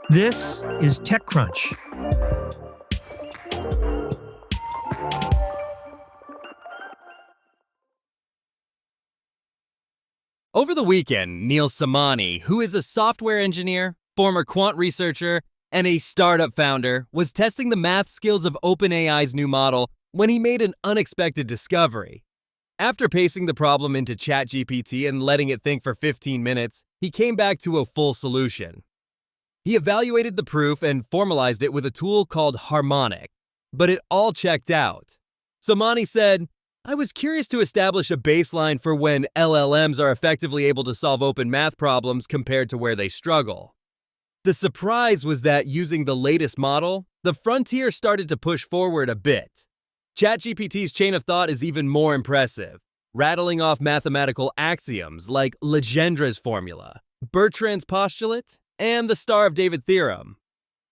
This is TechCrunch. Over the weekend, Neil Samani, who is a software engineer, former quant researcher, and a startup founder, was testing the math skills of OpenAI's new model when he made an unexpected discovery. After pasting the problem into ChatGPT and letting it think for 15 minutes, he came back to a full solution. He evaluated the proof and formalized it with a tool called Harmonic, but it all checked out. Samani said, "I was curious to establish a baseline for when LLMs are effectively able to solve open math problems compared to where they struggle." The surprise was that using the latest model, the frontier started to push forward a bit. ChatGPT's chain of thought is even more impressive, rattling off mathematical axioms like Legendra's formula, Bertrand's postulate, and the Star of David theorem.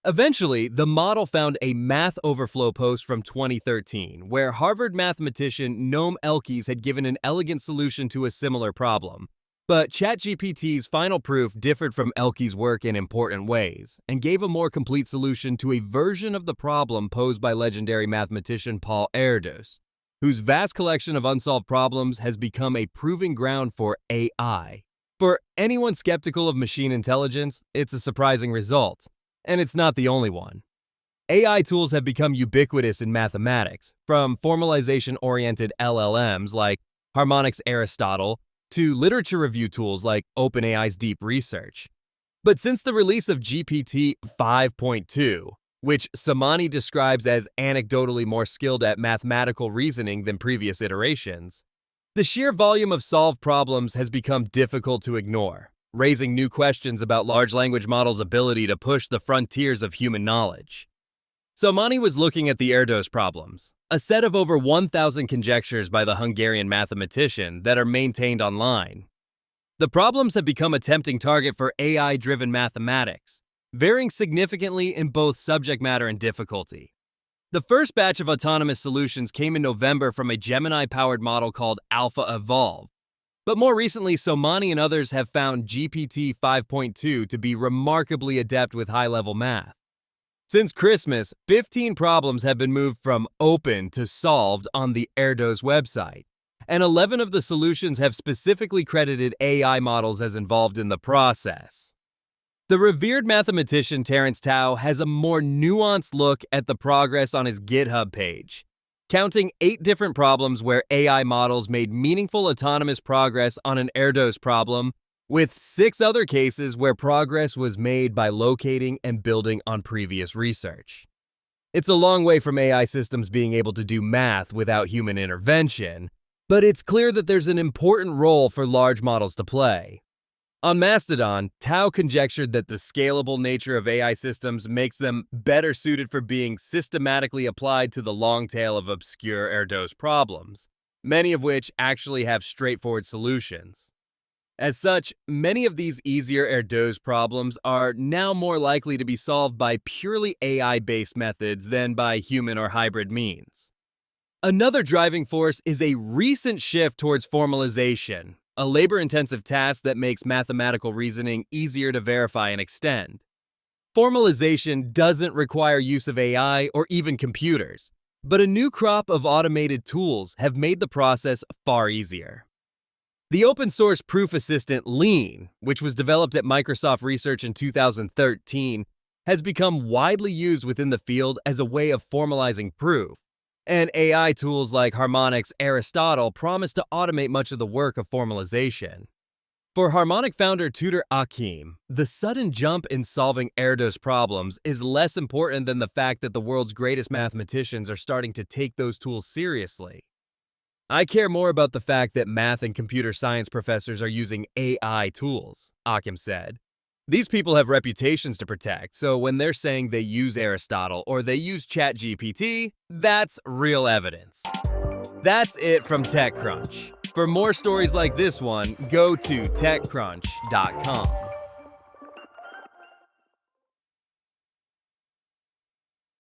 Eventually, the model found a Math Overflow post from 2013, where Harvard mathematician Noam Elkies had given an elegant solution to a similar problem. But ChatGPT's final proof differed from Elkies' work in important ways, and gave a more complete solution to a version of the problem posed by legendary mathematician Paul Erdos, whose vast collection of unsolved problems has become a proving ground for AI. For anyone skeptical of machine intelligence, it's a surprising result. And it's not the only one. AI tools have become ubiquitous in mathematics, from formalization-oriented LLMs like Harmonic's Aristotle to literature review tools like OpenAI's Deep Research. But since the release of GPT 5.2, which Samani describes as anecdotally more skilled at mathematical reasoning than previous iterations, the sheer volume of solved problems has become difficult to ignore, raising new questions about large language models' ability to push the frontiers of human knowledge. Samani was looking at the Erdos problems, a set of over 1,000 conjectures by the Hungarian mathematician that are maintained online. The problems have become a tempting target for AI-driven mathematics, varying significantly in both subject matter and difficulty. The first batch of autonomous solutions came in November from a Gemini-powered model called Alpha Evolve. But more recently, Samani and others have found GPT 5.2 to be remarkably adept with high-level math. Since Christmas, 15 problems have been moved from open to solved on the Erdos website, and 11 of the solutions have specifically credited AI models as involved in the process. The revered mathematician Terence Tao has a more nuanced look at the progress on his GitHub page, counting 8 different problems where AI models made meaningful autonomous progress on an Erdos problem, with 6 other cases where progress was made by locating and building on previous research. It's a long way from AI systems being able to do math without human intervention, but it's clear that there's an important role for large models to play. On Mastodon, Tao conjectured that the scalable nature of AI systems makes them better suited for being systematically applied to the long tail of obscure Erdos problems, many of which actually have straightforward solutions. As such, many of these easier Erdos problems are now more likely to be solved by purely AI-based methods than by human or hybrid means. Another driving force is a recent shift towards formalization, a labor-intensive task that makes mathematical reasoning easier to verify and extend. Formalization doesn't require use of AI or even computers, but a new crop of automated tools have made the process far easier. The open-source proof assistant Lean, which was developed at Microsoft Research in 2013, has become widely used within the field as a way of formalizing proof. And AI tools like Harmonic's Aristotle promise to automate much of the work of formalization. For Harmonic founder Tudor Akim, the sudden jump in solving Erdos problems is less important than the fact that the world's greatest mathematicians are starting to take those tools seriously. "I care more about the fact that math and computer science professors are using AI tools," Akim said. "These people have reputations to protect, so when they're saying they use Aristotle or they use ChatGPT, that's real evidence." That's it from TechCrunch. For more stories like this one, go to TechCrunch.com.